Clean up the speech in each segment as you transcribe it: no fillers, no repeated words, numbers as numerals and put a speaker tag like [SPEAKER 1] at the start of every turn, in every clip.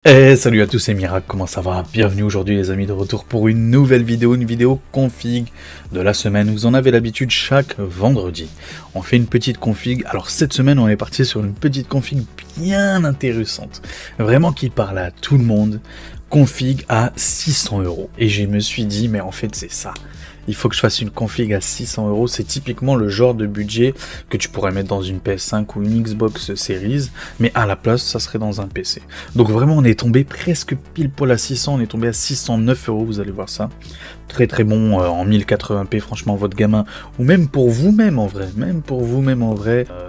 [SPEAKER 1] Salut à tous, c'est Mirac, comment ça va? Bienvenue aujourd'hui les amis, de retour pour une nouvelle vidéo, config de la semaine. Vous en avez l'habitude, chaque vendredi on fait une petite config. Alors cette semaine on est parti sur une petite config bien intéressante, vraiment qui parle à tout le monde. Config à 600 €. Et je me suis dit, mais en fait c'est ça. Il faut que je fasse une config à 600 €. C'est typiquement le genre de budget que tu pourrais mettre dans une PS5 ou une Xbox Series, mais à la place, ça serait dans un PC. Donc vraiment, on est tombé presque pile poil à 600. On est tombé à 609 €. Vous allez voir ça. Très très bon en 1080p. Franchement, votre gamin, ou même pour vous-même en vrai,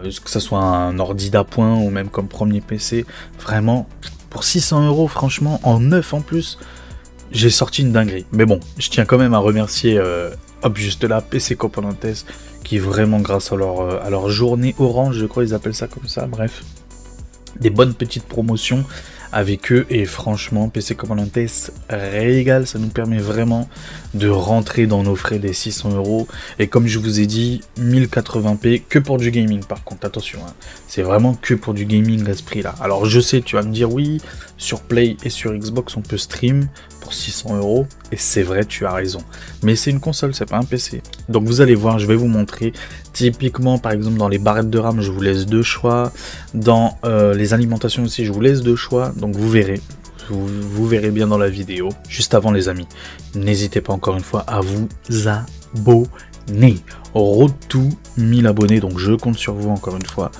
[SPEAKER 1] que ça soit un ordi d'appoint ou même comme premier PC, vraiment pour 600 €, franchement, en neuf en plus. J'ai sorti une dinguerie, mais bon, je tiens quand même à remercier, hop, juste là, PC Componentes, qui vraiment grâce à leur journée orange, je crois ils appellent ça comme ça, bref, des bonnes petites promotions avec eux, et franchement, PC Componentes régale, ça nous permet vraiment de rentrer dans nos frais des 600 €, et comme je vous ai dit, 1080p, que pour du gaming par contre, attention, hein, c'est vraiment que pour du gaming à ce prix-là. Alors je sais, tu vas me dire, oui, sur Play et sur Xbox, on peut stream pour 600 €, et c'est vrai, tu as raison. Mais c'est une console, c'est pas un PC. Donc vous allez voir, je vais vous montrer. Typiquement, par exemple, dans les barrettes de RAM, je vous laisse deux choix. Dans les alimentations aussi, je vous laisse deux choix. Donc vous verrez. Vous verrez bien dans la vidéo. Juste avant, les amis, n'hésitez pas encore une fois à vous abonner. Road to 1000 abonnés, donc je compte sur vous encore une fois.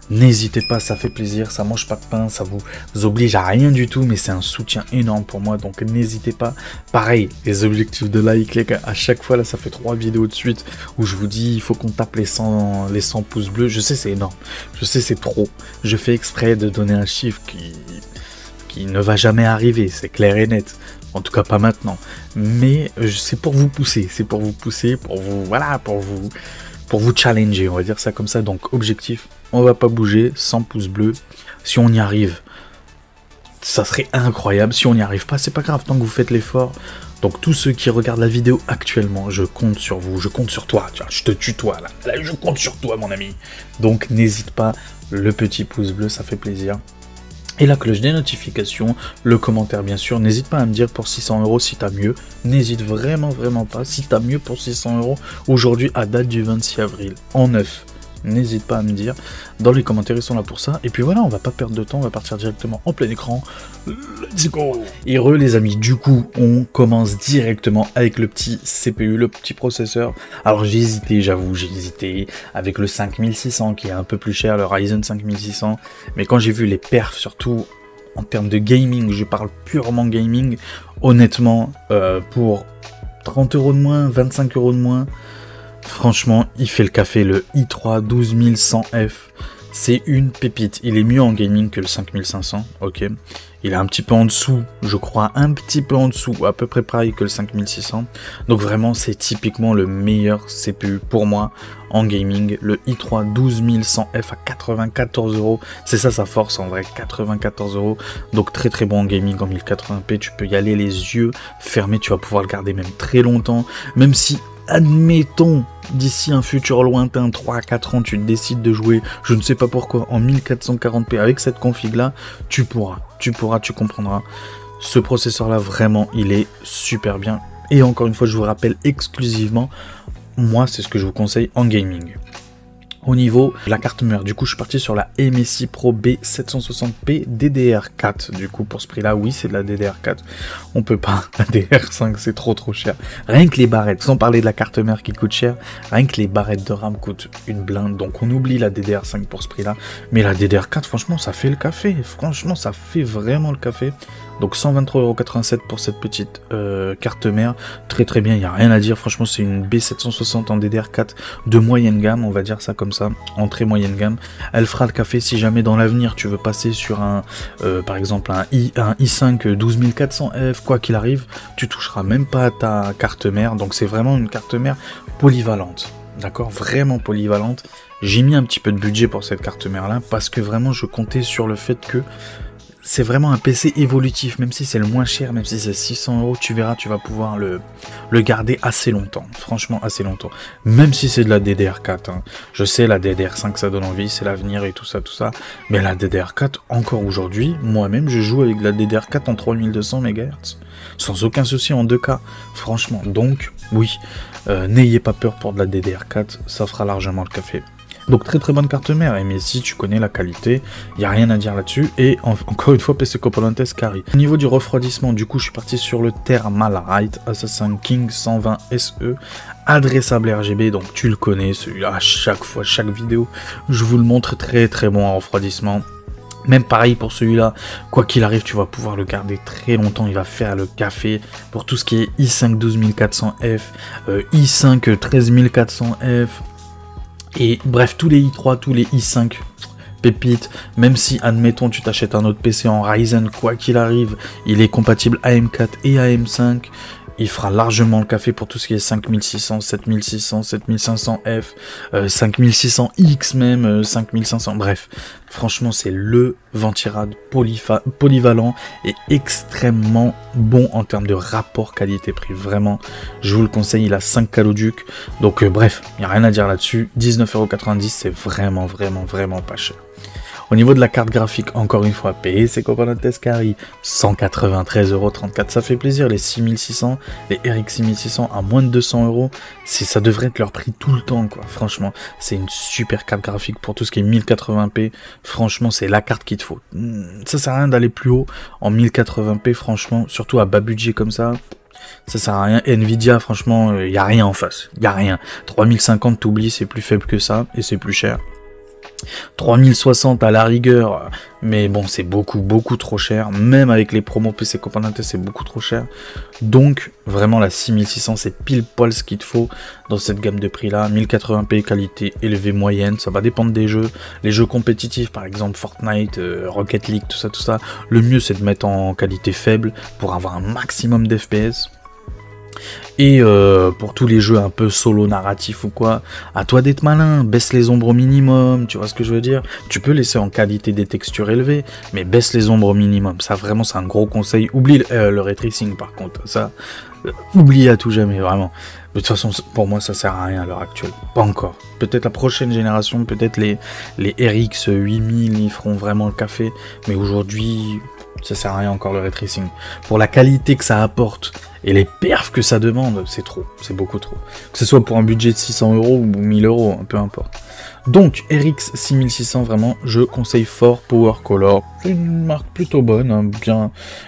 [SPEAKER 1] N'hésitez pas, ça fait plaisir, ça mange pas de pain, ça vous oblige à rien du tout, mais c'est un soutien énorme pour moi, donc n'hésitez pas. Pareil, les objectifs de like, les gars, à chaque fois, là, ça fait 3 vidéos de suite où je vous dis, il faut qu'on tape les 100 pouces bleus. Je sais, c'est énorme, je sais, c'est trop. Je fais exprès de donner un chiffre qui ne va jamais arriver, c'est clair et net. En tout cas, pas maintenant. Mais c'est pour vous pousser, pour vous, voilà, pour vous challenger, on va dire ça comme ça. Donc, objectif, on va pas bouger, 100 pouces bleus. Si on y arrive, ça serait incroyable. Si on n'y arrive pas, c'est pas grave, tant que vous faites l'effort. Donc, tous ceux qui regardent la vidéo actuellement, je compte sur vous, je compte sur toi. Tiens, je te tutoie là. Là, je compte sur toi, mon ami. Donc, n'hésite pas, le petit pouce bleu, ça fait plaisir. Et la cloche des notifications, le commentaire bien sûr, n'hésite pas à me dire pour 600 € si t'as mieux, n'hésite vraiment pas, si t'as mieux pour 600 € aujourd'hui à date du 26 avril, en neuf, n'hésite pas à me dire, dans les commentaires ils sont là pour ça, et puis voilà, on va pas perdre de temps, on va partir directement en plein écran, let's go. Heureux les amis, du coup on commence directement avec le petit CPU, le petit processeur. Alors j'ai hésité, j'avoue, j'ai hésité avec le 5600 qui est un peu plus cher, le Ryzen 5600, mais quand j'ai vu les perfs, surtout en termes de gaming, je parle purement gaming, honnêtement, pour 30 € de moins, 25 € de moins, franchement, il fait le café. Le i3 12100F, c'est une pépite. Il est mieux en gaming que le 5500, ok. Il est un petit peu en dessous, je crois, un petit peu en dessous, à peu près pareil que le 5600. Donc vraiment, c'est typiquement le meilleur CPU pour moi en gaming. Le i3 12100F à 94 €, c'est ça sa force en vrai, 94 €. Donc très très bon en gaming en 1080p. Tu peux y aller les yeux fermés, tu vas pouvoir le garder même très longtemps, même si, admettons, d'ici un futur lointain, 3 à 4 ans, tu décides de jouer, je ne sais pas pourquoi, en 1440p avec cette config là, tu comprendras. Ce processeur là, vraiment, il est super bien. Et encore une fois, je vous rappelle exclusivement, moi, c'est ce que je vous conseille en gaming. Au niveau de la carte mère, du coup je suis parti sur la MSI Pro B760p DDR4. Du coup pour ce prix là, oui, c'est de la DDR4, on peut pas, la DDR5 c'est trop cher. Rien que les barrettes, sans parler de la carte mère qui coûte cher, rien que les barrettes de RAM coûtent une blinde, donc on oublie la DDR5 pour ce prix là. Mais la DDR4, franchement ça fait le café, franchement ça fait vraiment le café. Donc 123,87 € pour cette petite carte mère, très très bien, il n'y a rien à dire, franchement c'est une B760 en DDR4 de moyenne gamme, on va dire ça comme ça, entrée moyenne gamme. Elle fera le café si jamais dans l'avenir tu veux passer sur un, par exemple un i5 12400F, quoi qu'il arrive, tu toucheras même pas à ta carte mère, donc c'est vraiment une carte mère polyvalente, d'accord, vraiment polyvalente. J'ai mis un petit peu de budget pour cette carte mère là, parce que vraiment je comptais sur le fait que c'est vraiment un PC évolutif, même si c'est le moins cher, même si c'est 600 €, tu verras, tu vas pouvoir le garder assez longtemps, franchement assez longtemps, même si c'est de la DDR4, hein. Je sais, la DDR5 ça donne envie, c'est l'avenir et tout ça, mais la DDR4, encore aujourd'hui, moi-même je joue avec la DDR4 en 3200 MHz, sans aucun souci en 2K, franchement, donc oui, n'ayez pas peur pour de la DDR4, ça fera largement le café. Donc très très bonne carte mère, mais si tu connais la qualité, il n'y a rien à dire là-dessus, et encore une fois PC Componentes carry. Au niveau du refroidissement, du coup je suis parti sur le Thermalright Assassin King 120 SE, adressable RGB, donc tu le connais, celui-là à chaque fois, chaque vidéo, je vous le montre, très très bon en refroidissement. Même pareil pour celui-là, quoi qu'il arrive, tu vas pouvoir le garder très longtemps, il va faire le café pour tout ce qui est i5 12400F, i5 13400F, et bref, tous les i3, tous les i5 pépites, même si, admettons, tu t'achètes un autre PC en Ryzen, quoi qu'il arrive, il est compatible AM4 et AM5, il fera largement le café pour tout ce qui est 5600, 7600, 7500F, 5600X même, 5500, bref. Franchement, c'est le Ventirad polyvalent et extrêmement bon en termes de rapport qualité-prix. Vraiment, je vous le conseille, il a 5 caloducs. Donc bref, il n'y a rien à dire là-dessus. 19,90 €, c'est vraiment pas cher. Au niveau de la carte graphique, encore une fois, PC Componentes carry, 193,34 €, ça fait plaisir, les 6600, les RX 6600 à moins de 200 €, ça devrait être leur prix tout le temps, quoi, franchement, c'est une super carte graphique pour tout ce qui est 1080p, franchement, c'est la carte qu'il te faut. Ça sert à rien d'aller plus haut en 1080p, franchement, surtout à bas budget comme ça sert à rien. Nvidia, franchement, il n'y a rien en face, il n'y a rien. 3050, t'oublies, c'est plus faible que ça, et c'est plus cher. 3060 à la rigueur, mais bon, c'est beaucoup trop cher, même avec les promos PC Componentes, c'est beaucoup trop cher, donc vraiment la 6600 c'est pile poil ce qu'il te faut dans cette gamme de prix là. 1080p, qualité élevée moyenne, ça va dépendre des jeux, les jeux compétitifs par exemple Fortnite, Rocket League, tout ça, le mieux c'est de mettre en qualité faible pour avoir un maximum d'FPS. Et pour tous les jeux un peu solo narratif ou quoi, à toi d'être malin, baisse les ombres au minimum, tu vois ce que je veux dire. Tu peux laisser en qualité des textures élevées, mais baisse les ombres au minimum, ça vraiment c'est un gros conseil. Oublie le ray tracing par contre, ça, oublie à tout jamais, vraiment. De toute façon, pour moi ça sert à rien à l'heure actuelle, pas encore. Peut-être la prochaine génération, peut-être les RX 8000, ils feront vraiment le café, mais aujourd'hui ça sert à rien encore le ray tracing. Pour la qualité que ça apporte et les perfs que ça demande, c'est trop, c'est beaucoup trop. Que ce soit pour un budget de 600 € ou 1000 €, peu importe. Donc RX 6600, vraiment, je conseille fort Power Color. C'est une marque plutôt bonne, hein,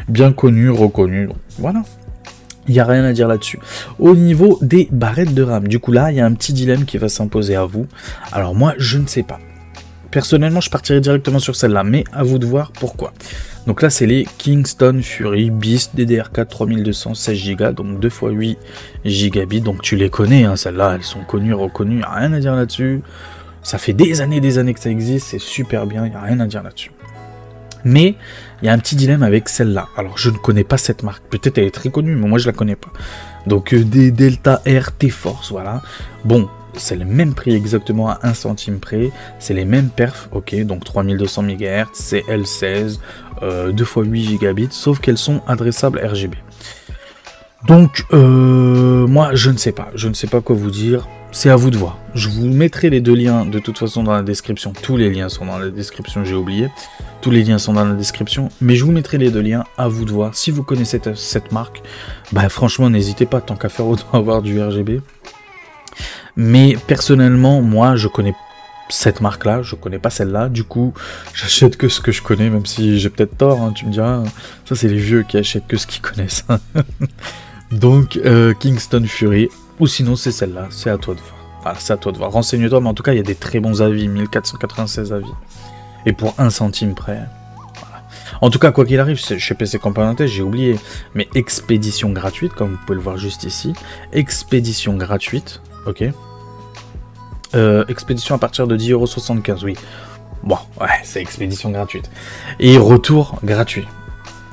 [SPEAKER 1] bien connue, reconnue. Donc, voilà. Il n'y a rien à dire là-dessus. Au niveau des barrettes de RAM, du coup là, il y a un petit dilemme qui va s'imposer à vous. Alors moi, je ne sais pas. Personnellement, je partirai directement sur celle-là, mais à vous de voir pourquoi. Donc là, c'est les Kingston Fury Beast DDR4 3200 16 Go, donc 2 x 8 Gb. Donc tu les connais, hein, celles-là, elles sont connues, reconnues, il n'y a rien à dire là-dessus. Ça fait des années que ça existe, c'est super bien, il n'y a rien à dire là-dessus. Mais il y a un petit dilemme avec celle-là. Alors, je ne connais pas cette marque. Peut-être elle est très connue, mais moi, je la connais pas. Donc, des Delta R T-Force, voilà. Bon, c'est le même prix exactement à 1 centime près. C'est les mêmes perfs, ok. Donc, 3200 MHz, c'est L16, 2 x 8 Gb, sauf qu'elles sont adressables RGB. Donc, moi, je ne sais pas. Je ne sais pas quoi vous dire. C'est à vous de voir. Je vous mettrai les deux liens de toute façon dans la description. Tous les liens sont dans la description, j'ai oublié. Tous les liens sont dans la description. Mais je vous mettrai les deux liens, à vous de voir. Si vous connaissez cette marque, bah franchement, n'hésitez pas, tant qu'à faire, autant avoir du RGB. Mais personnellement, moi, je connais cette marque-là, je connais pas celle-là. Du coup, j'achète que ce que je connais, même si j'ai peut-être tort, hein, tu me diras. Ça, c'est les vieux qui achètent que ce qu'ils connaissent. Donc, Kingston Fury. Ou sinon c'est celle-là, c'est à toi de voir. Voilà, c'est à toi de voir. Renseigne-toi, mais en tout cas il y a des très bons avis, 1496 avis. Et pour 1 centime près. Voilà. En tout cas, quoi qu'il arrive, chez PC Componentes, j'ai oublié. Mais expédition gratuite, comme vous pouvez le voir juste ici. Expédition gratuite, ok. Expédition à partir de 10,75 €, oui. Bon, ouais, c'est expédition gratuite. Et retour gratuit.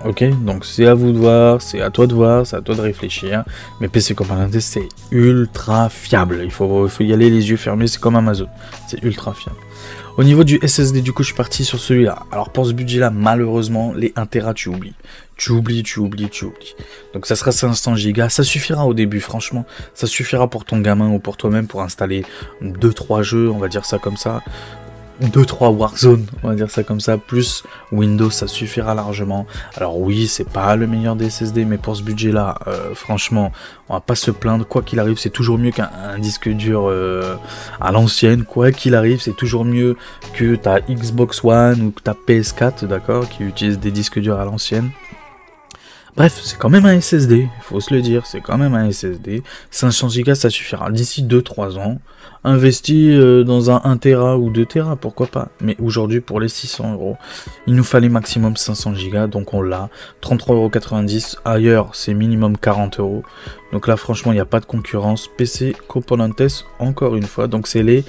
[SPEAKER 1] Ok, donc c'est à vous de voir, c'est à toi de voir, c'est à toi de réfléchir. Mais PC Componentes, c'est ultra fiable. Il faut y aller les yeux fermés, c'est comme Amazon. C'est ultra fiable. Au niveau du SSD, du coup, je suis parti sur celui-là. Alors, pour ce budget-là, malheureusement, les 1 Tera, tu oublies. Tu oublies. Donc, ça sera 500 Go. Ça suffira au début, franchement. Ça suffira pour ton gamin ou pour toi-même pour installer 2-3 jeux, on va dire ça comme ça. 2-3 Warzone, on va dire ça comme ça, plus Windows, ça suffira largement. Alors oui, c'est pas le meilleur des SSD, mais pour ce budget-là, franchement, on va pas se plaindre. Quoi qu'il arrive, c'est toujours mieux qu'un disque dur à l'ancienne. Quoi qu'il arrive, c'est toujours mieux que ta Xbox One ou que ta PS4, d'accord, qui utilise des disques durs à l'ancienne. Bref, c'est quand même un SSD, il faut se le dire, c'est quand même un SSD. 500 Go, ça suffira. D'ici 2-3 ans, investi dans un 1 Tera ou 2 Tera, pourquoi pas. Mais aujourd'hui, pour les 600 €, il nous fallait maximum 500 Go, donc on l'a. 33,90 €, ailleurs, c'est minimum 40 €. Donc là, franchement, il n'y a pas de concurrence. PC Componentes, encore une fois, donc c'est les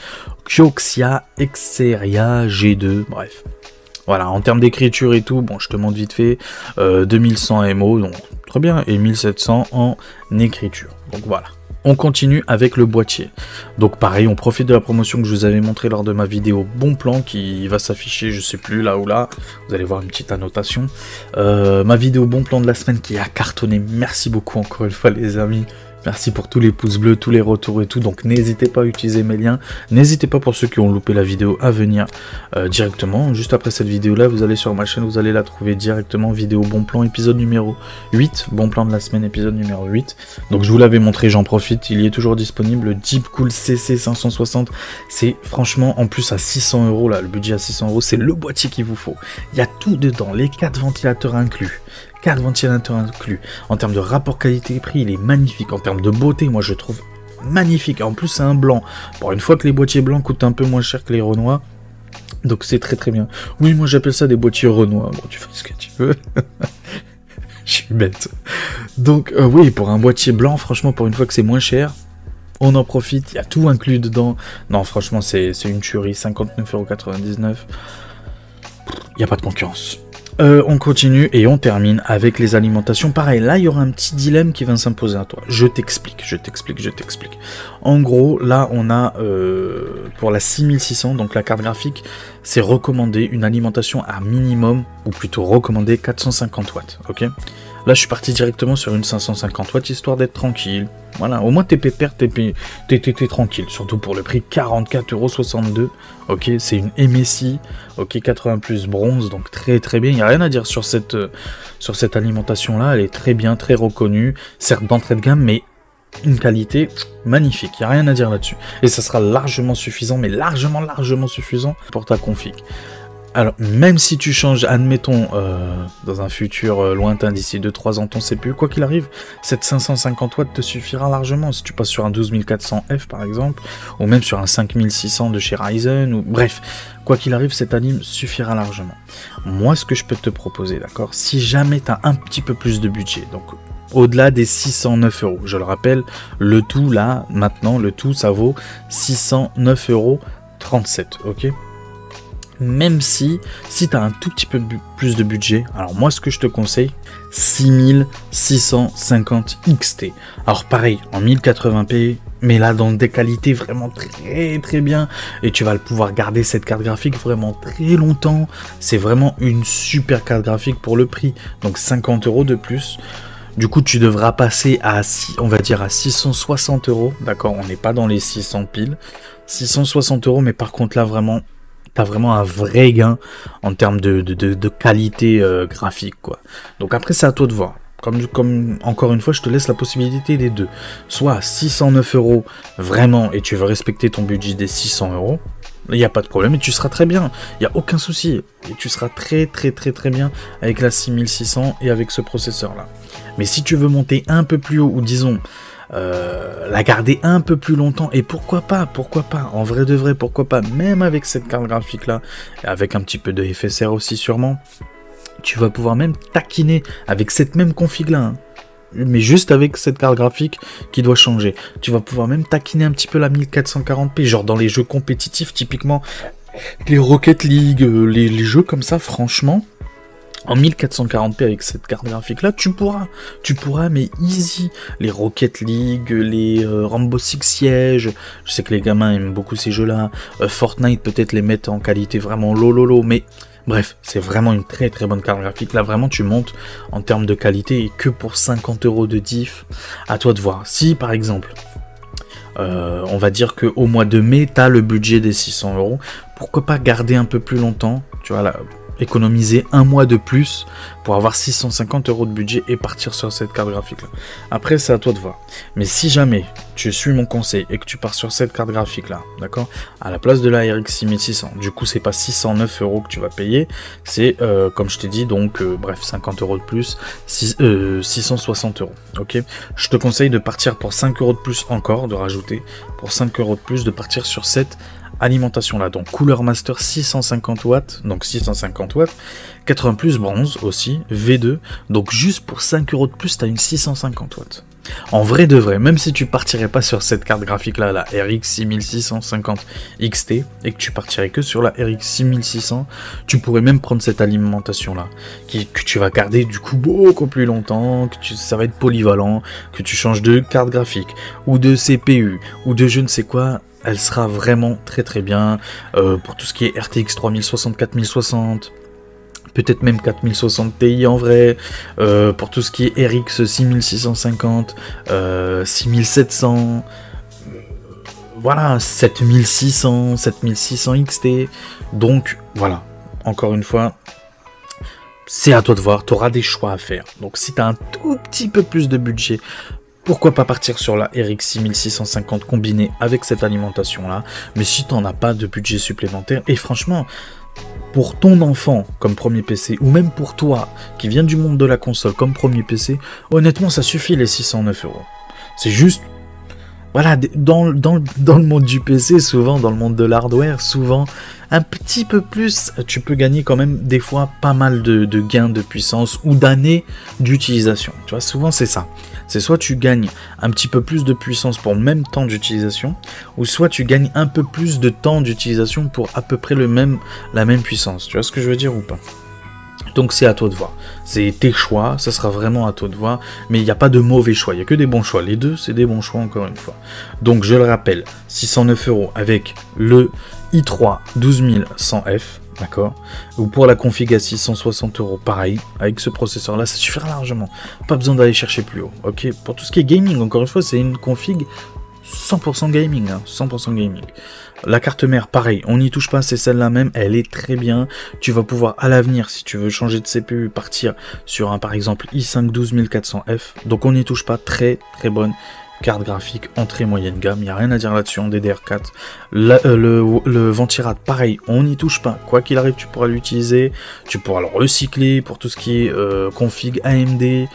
[SPEAKER 1] Kioxia Xperia G2, bref. Voilà, en termes d'écriture et tout, bon, je te montre vite fait, 2100 MO, donc très bien, et 1700 en écriture. Donc voilà. On continue avec le boîtier. Donc pareil, on profite de la promotion que je vous avais montré lors de ma vidéo Bon Plan, qui va s'afficher, je sais plus, là ou là. Vous allez voir une petite annotation. Ma vidéo Bon Plan de la semaine qui a cartonné. Merci beaucoup encore une fois les amis. Merci pour tous les pouces bleus, tous les retours et tout. Donc n'hésitez pas à utiliser mes liens. N'hésitez pas pour ceux qui ont loupé la vidéo à venir directement. Juste après cette vidéo-là, vous allez sur ma chaîne, vous allez la trouver directement. Vidéo Bon Plan, épisode numéro 8. Bon Plan de la semaine, épisode numéro 8. Donc je vous l'avais montré, j'en profite. Il y est toujours disponible. Le Deepcool CC 560. C'est franchement, en plus à 600 € là, le budget à 600 €, c'est le boîtier qu'il vous faut. Il y a tout dedans, les 4 ventilateurs inclus. 4 ventilateurs inclus. En termes de rapport qualité-prix, il est magnifique. En termes de beauté, moi je trouve magnifique. En plus, c'est un blanc. Pour une fois que les boîtiers blancs coûtent un peu moins cher que les Renoir. Donc c'est très très bien. Oui, moi j'appelle ça des boîtiers Renoir. Bon, tu fais ce que tu veux. Je suis bête. Donc oui, pour un boîtier blanc, franchement, pour une fois que c'est moins cher, on en profite. Il y a tout inclus dedans. Non, franchement, c'est une tuerie. 59,99 €. Il n'y a pas de concurrence. On continue et on termine avec les alimentations. Pareil, là, il y aura un petit dilemme qui va s'imposer à toi. Je t'explique. En gros, là, on a pour la 6600, donc la carte graphique, c'est recommandé une alimentation à minimum, ou plutôt recommandé 450 watts, ok. Là, je suis parti directement sur une 550 watts, histoire d'être tranquille. Voilà, au moins t'es pépère, t'es tranquille. Surtout pour le prix, 44,62 €. Ok, c'est une MSI, ok, 80 plus bronze, donc très très bien. Il n'y a rien à dire sur cette alimentation-là. Elle est très bien, très reconnue. Certes d'entrée de gamme, mais une qualité magnifique. Il n'y a rien à dire là-dessus. Et ça sera largement suffisant, mais largement suffisant pour ta config. Alors, même si tu changes, admettons, dans un futur lointain, d'ici 2-3 ans, ton CPU, quoi qu'il arrive, cette 550 watts te suffira largement. Si tu passes sur un 12400F, par exemple, ou même sur un 5600 de chez Ryzen, ou bref, quoi qu'il arrive, cette alim suffira largement. Moi, ce que je peux te proposer, d'accord, si jamais tu as un petit peu plus de budget, donc au-delà des 609 €, je le rappelle, le tout, là, maintenant, le tout, ça vaut 609,37 €, ok. Même si tu as un tout petit peu plus de budget, alors moi ce que je te conseille, 6650 XT. Alors pareil, en 1080p, mais là dans des qualités vraiment très très bien, et tu vas pouvoir garder cette carte graphique vraiment très longtemps. C'est vraiment une super carte graphique pour le prix, donc 50 € de plus. Du coup, tu devras passer à, on va dire, à 660 €, d'accord, on n'est pas dans les 600 piles, 660 €, mais par contre là vraiment, t'as vraiment un vrai gain en termes de qualité graphique, quoi. Donc après, c'est à toi de voir. Comme encore une fois, je te laisse la possibilité des deux. Soit 609 € vraiment, et tu veux respecter ton budget des 600 €, il n'y a pas de problème, et tu seras très bien. Il n'y a aucun souci. Et tu seras très bien avec la 6600 et avec ce processeur-là. Mais si tu veux monter un peu plus haut, ou disons, la garder un peu plus longtemps, et pourquoi pas, en vrai de vrai, pourquoi pas, même avec cette carte graphique là, avec un petit peu de FSR aussi sûrement, tu vas pouvoir même taquiner avec cette même config là, hein, mais juste avec cette carte graphique qui doit changer, tu vas pouvoir même taquiner un petit peu la 1440p, genre dans les jeux compétitifs, typiquement les Rocket League, les jeux comme ça, franchement, En 1440p avec cette carte graphique là, tu pourras, mais easy, les Rocket League, les Rainbow Six Siege, je sais que les gamins aiment beaucoup ces jeux là, Fortnite peut-être les mettre en qualité vraiment lololo, mais bref, c'est vraiment une très très bonne carte graphique, là vraiment tu montes en termes de qualité et que pour 50 € de diff, à toi de voir. Si par exemple, on va dire qu'au mois de mai, tu as le budget des 600 €, pourquoi pas garder un peu plus longtemps, tu vois là, économiser un mois de plus pour avoir 650 € de budget et partir sur cette carte graphique là. Après c'est à toi de voir. Mais si jamais tu suis mon conseil et que tu pars sur cette carte graphique là, d'accord, à la place de la RX 6600, du coup c'est pas 609 € que tu vas payer, c'est comme je t'ai dit, donc bref 50 € de plus, 660 €. Ok, je te conseille de partir pour 5 € de plus encore, de rajouter pour 5 € de plus, de partir sur cette alimentation là, donc Cooler Master 650 watts, donc 650 watts, 80 plus bronze aussi, V2, donc juste pour 5 € de plus, tu as une 650 watts. En vrai de vrai, même si tu partirais pas sur cette carte graphique là, la RX 6650 XT, et que tu partirais que sur la RX 6600, tu pourrais même prendre cette alimentation là, que tu vas garder du coup beaucoup plus longtemps, ça va être polyvalent, que tu changes de carte graphique, ou de CPU, ou de je ne sais quoi, elle sera vraiment très très bien pour tout ce qui est RTX 3060, 4060, peut-être même 4060 Ti en vrai, pour tout ce qui est RX 6650, 6700, voilà, 7600, 7600 XT, donc voilà, encore une fois, c'est à toi de voir, tu auras des choix à faire. Donc si tu as un tout petit peu plus de budget, pourquoi pas partir sur la RX 6650 combinée avec cette alimentation là, mais si tu n'en as pas de budget supplémentaire, et franchement, pour ton enfant comme premier PC, ou même pour toi qui viens du monde de la console comme premier PC, honnêtement ça suffit les 609 €. C'est juste, voilà, dans le monde du PC, souvent, dans le monde de l'hardware, souvent, un petit peu plus, tu peux gagner quand même des fois pas mal de gains de puissance ou d'années d'utilisation. Tu vois, souvent c'est ça. C'est soit tu gagnes un petit peu plus de puissance pour le même temps d'utilisation, ou soit tu gagnes un peu plus de temps d'utilisation pour à peu près la même puissance. Tu vois ce que je veux dire ou pas? Donc c'est à toi de voir. C'est tes choix, ça sera vraiment à toi de voir. Mais il n'y a pas de mauvais choix, il n'y a que des bons choix. Les deux, c'est des bons choix encore une fois. Donc je le rappelle, 609 € avec le i3 12100F. D'accord. Ou pour la config à 660 €, pareil, avec ce processeur là, ça suffira largement. Pas besoin d'aller chercher plus haut. Ok. Pour tout ce qui est gaming, encore une fois, c'est une config 100% gaming, hein, 100% gaming. La carte mère, pareil, on n'y touche pas, c'est celle-là même, elle est très bien. Tu vas pouvoir à l'avenir, si tu veux changer de CPU, partir sur un par exemple i5 12400F. Donc on n'y touche pas, très très bonne carte graphique entrée moyenne gamme, il n'y a rien à dire là-dessus en DDR4. Le ventirad, pareil, on n'y touche pas. Quoi qu'il arrive, tu pourras l'utiliser, tu pourras le recycler pour tout ce qui est config AMD.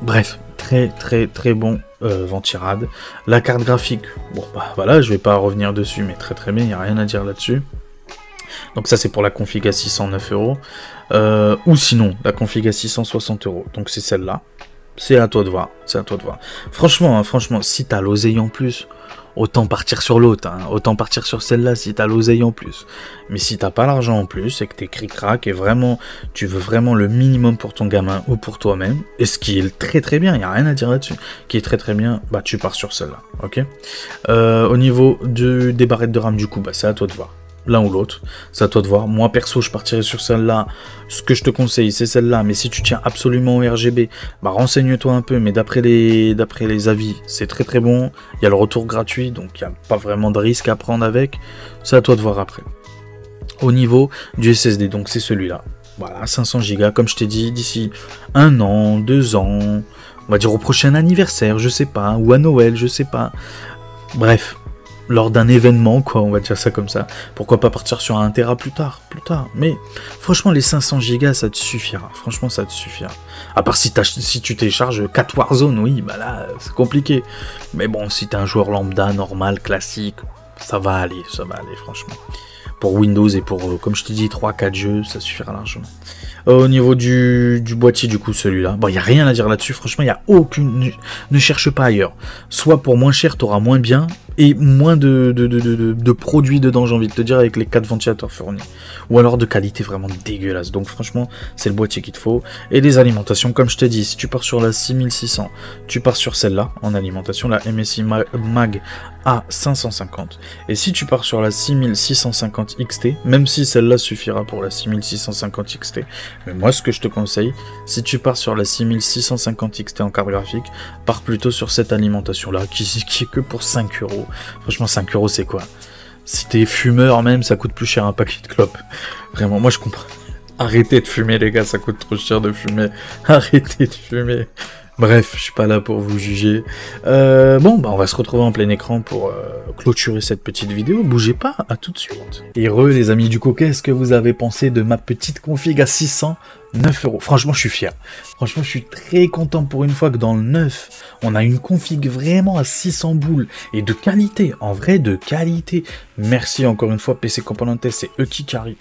[SPEAKER 1] Bref, très très très bon ventirad. La carte graphique, bon bah voilà, je vais pas revenir dessus, mais très très bien, il n'y a rien à dire là-dessus. Donc ça c'est pour la config à 609 €. Ou sinon, la config à 660 €. Donc c'est celle-là. C'est à toi de voir, c'est à toi de voir. Franchement, hein, franchement, si t'as l'oseille en plus, autant partir sur l'autre, hein, autant partir sur celle-là si t'as l'oseille en plus. Mais si t'as pas l'argent en plus et que t'es cric-crac et vraiment, tu veux vraiment le minimum pour ton gamin ou pour toi-même, et ce qui est très très bien, il n'y a rien à dire là-dessus, qui est très très bien, bah tu pars sur celle-là, ok. Au niveau des barrettes de RAM du coup, bah c'est à toi de voir. L'un ou l'autre, c'est à toi de voir. Moi perso je partirai sur celle-là, ce que je te conseille c'est celle-là, mais si tu tiens absolument au RGB, bah renseigne-toi un peu, mais d'après les avis c'est très très bon, il y a le retour gratuit, donc il n'y a pas vraiment de risque à prendre avec, c'est à toi de voir après. Au niveau du SSD, donc c'est celui-là, voilà, 500 Go, comme je t'ai dit, d'ici 1 an, 2 ans, on va dire au prochain anniversaire, je sais pas, ou à Noël, je sais pas, bref, lors d'un événement, quoi, on va dire ça comme ça. Pourquoi pas partir sur un 1 Tera plus tard. Mais franchement, les 500 Go, ça te suffira. Franchement, ça te suffira. À part si tu télécharges 4 Warzone, oui, bah là, c'est compliqué. Mais bon, si t'es un joueur lambda, normal, classique, ça va aller, franchement. Pour Windows et pour, comme je t'ai dit, 3-4 jeux, ça suffira largement. Au niveau du boîtier, du coup, celui-là, bon, il n'y a rien à dire là-dessus. Franchement, il n'y a aucune... Ne cherche pas ailleurs. Soit pour moins cher, tu auras moins bien, et moins de produits dedans, j'ai envie de te dire, avec les 4 ventilateurs fournis. Ou alors de qualité vraiment dégueulasse. Donc franchement, c'est le boîtier qu'il te faut. Et les alimentations, comme je t'ai dit, si tu pars sur la 6600, tu pars sur celle-là, en alimentation, la MSI Mag A550. Et si tu pars sur la 6650 XT, même si celle-là suffira pour la 6650 XT, mais moi ce que je te conseille, si tu pars sur la 6650 XT en carte graphique, pars plutôt sur cette alimentation-là, qui est que pour 5 euros. Franchement, 5 euros, c'est quoi? Si t'es fumeur même, ça coûte plus cher un paquet de clopes. Vraiment, moi je comprends. Arrêtez de fumer, les gars, ça coûte trop cher de fumer. Arrêtez de fumer. Bref, je suis pas là pour vous juger. Bon, bah on va se retrouver en plein écran pour clôturer cette petite vidéo. Bougez pas, à tout de suite. Et les amis du coup, qu'est-ce que vous avez pensé de ma petite config à 609 euros? Franchement, je suis fier. Franchement, je suis très content pour une fois que dans le 9, on a une config vraiment à 600 boules. Et de qualité, en vrai, de qualité. Merci encore une fois, PC Componentes, c'est eux qui carry.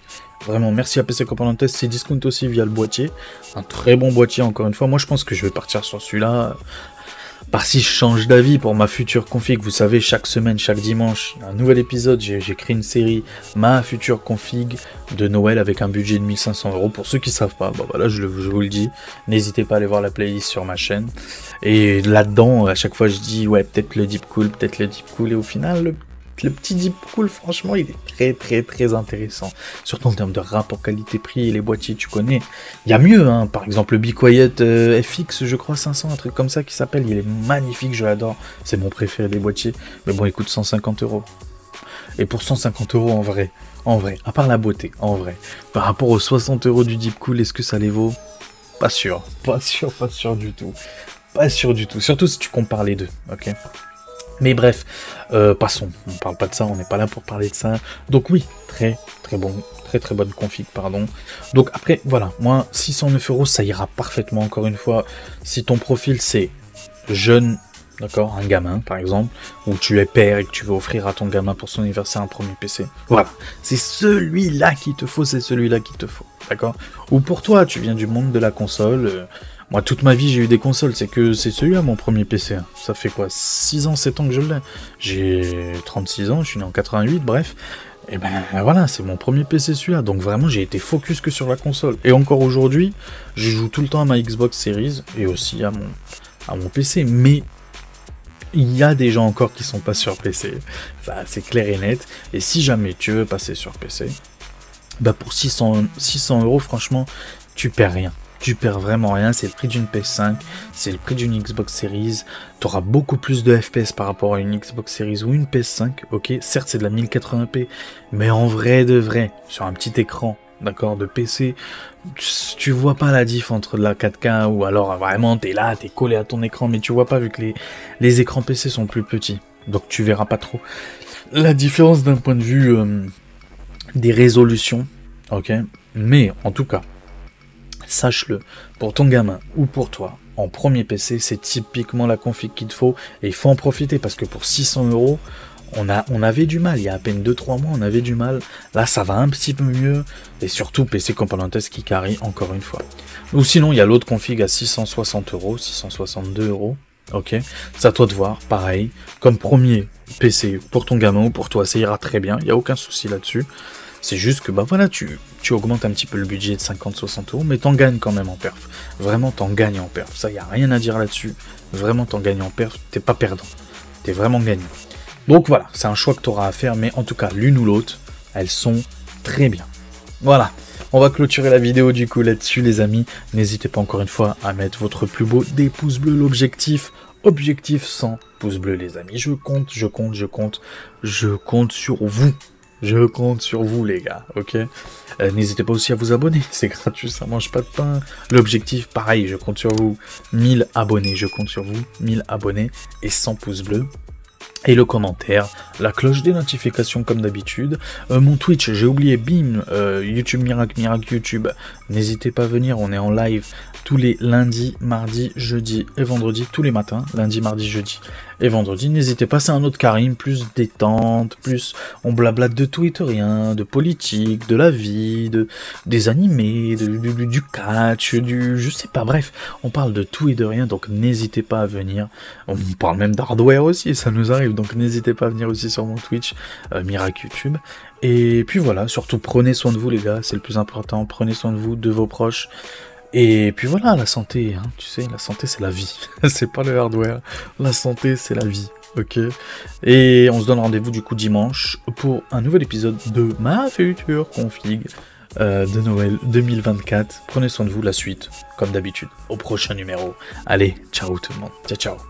[SPEAKER 1] Vraiment, merci à PC Componentes, c'est discount aussi via le boîtier. Un très bon boîtier, encore une fois. Moi, je pense que je vais partir sur celui-là. Par si je change d'avis pour ma future config, vous savez, chaque semaine, chaque dimanche, un nouvel épisode, j'ai créé une série, ma future config de Noël avec un budget de 1500 euros. Pour ceux qui ne savent pas, bah voilà, je vous le dis, n'hésitez pas à aller voir la playlist sur ma chaîne. Et là-dedans, à chaque fois, je dis, ouais, peut-être le Deep Cool, et au final, le petit Deep Cool, franchement, il est très intéressant. Surtout en termes de rapport qualité-prix, les boîtiers, tu connais. Il y a mieux, hein. Par exemple, le Be Quiet FX, je crois, 500, un truc comme ça qui s'appelle. Il est magnifique, je l'adore. C'est mon préféré des boîtiers. Mais bon, il coûte 150 euros. Et pour 150 euros, en vrai, à part la beauté, en vrai, par rapport aux 60 euros du Deep Cool, est-ce que ça les vaut? Pas sûr du tout. Pas sûr du tout. Surtout si tu compares les deux, ok? Mais bref, passons, on parle pas de ça, on n'est pas là pour parler de ça. Donc oui, très bonne config, pardon. Donc après, voilà, moi, 609 euros, ça ira parfaitement, encore une fois. Si ton profil, c'est jeune, d'accord, un gamin, par exemple, ou tu es père et que tu veux offrir à ton gamin pour son anniversaire un premier PC, voilà, c'est celui-là qu'il te faut, d'accord. Ou pour toi, tu viens du monde de la console, moi, toute ma vie, j'ai eu des consoles, c'est celui-là mon premier PC. Hein. Ça fait quoi, 6 ans, 7 ans que je l'ai. J'ai 36 ans, je suis né en 88, bref. Et ben voilà, c'est mon premier PC celui-là. Donc vraiment, j'ai été focus que sur la console. Et encore aujourd'hui, je joue tout le temps à ma Xbox Series et aussi à mon PC. Mais il y a des gens encore qui sont pas sur PC. Ça, c'est clair et net. Et si jamais tu veux passer sur PC, bah pour 600 euros, franchement, tu perds rien. Tu perds vraiment rien, c'est le prix d'une PS5, c'est le prix d'une Xbox Series, tu auras beaucoup plus de FPS par rapport à une Xbox Series ou une PS5, ok, certes c'est de la 1080p, mais en vrai de vrai, sur un petit écran, d'accord, de PC, tu vois pas la diff entre de la 4K ou alors vraiment t'es là, t'es collé à ton écran, mais tu vois pas vu que les écrans PC sont plus petits, donc tu verras pas trop la différence d'un point de vue des résolutions, ok, mais en tout cas, sache-le, pour ton gamin ou pour toi, en premier PC, c'est typiquement la config qu'il te faut, et il faut en profiter, parce que pour 600 euros, on avait du mal, il y a à peine 2-3 mois, on avait du mal, là ça va un petit peu mieux, et surtout PC Componentes qui carry encore une fois. Ou sinon, il y a l'autre config à 660 euros, 662 euros, ok, c'est à toi de voir, pareil, comme premier PC pour ton gamin ou pour toi, ça ira très bien, il n'y a aucun souci là-dessus. C'est juste que bah voilà, tu augmentes un petit peu le budget de 50-60 euros, mais t'en gagnes quand même en perf. Vraiment, t'en gagnes en perf. Ça, y a rien à dire là-dessus. Vraiment, t'en gagnes en perf. T'es pas perdant. T'es vraiment gagnant. Donc voilà, c'est un choix que t'auras à faire, mais en tout cas, l'une ou l'autre, elles sont très bien. Voilà. On va clôturer la vidéo du coup là-dessus, les amis. N'hésitez pas encore une fois à mettre votre plus beau des pouces bleus, l'objectif. Objectif 100 pouces bleus, les amis. Je compte sur vous. Je compte sur vous, les gars, ok. N'hésitez pas aussi à vous abonner, c'est gratuit, ça mange pas de pain. L'objectif, pareil, je compte sur vous. 1000 abonnés, je compte sur vous. 1000 abonnés et 100 pouces bleus. et le commentaire, la cloche des notifications comme d'habitude. Mon Twitch, j'ai oublié, bim, YouTube Miracle YouTube. N'hésitez pas à venir, on est en live tous les lundis, mardis, jeudis et vendredis, tous les matins, lundi, mardi, jeudi et vendredi. N'hésitez pas, c'est un autre Karim, plus détente, plus on blablate de tout et de rien, de politique, de la vie, des animés, du catch, je sais pas, bref, on parle de tout et de rien, donc n'hésitez pas à venir. On parle même d'hardware aussi, ça nous arrive, donc n'hésitez pas à venir aussi sur mon Twitch, Miracle YouTube. Et puis voilà, surtout prenez soin de vous les gars, c'est le plus important, prenez soin de vous, de vos proches. Et puis voilà, la santé, hein, tu sais, la santé c'est la vie, c'est pas le hardware, la santé c'est la vie, ok. Et on se donne rendez-vous du coup dimanche pour un nouvel épisode de ma future config de Noël 2024. Prenez soin de vous, la suite, comme d'habitude, au prochain numéro. Allez, ciao tout le monde, ciao ciao.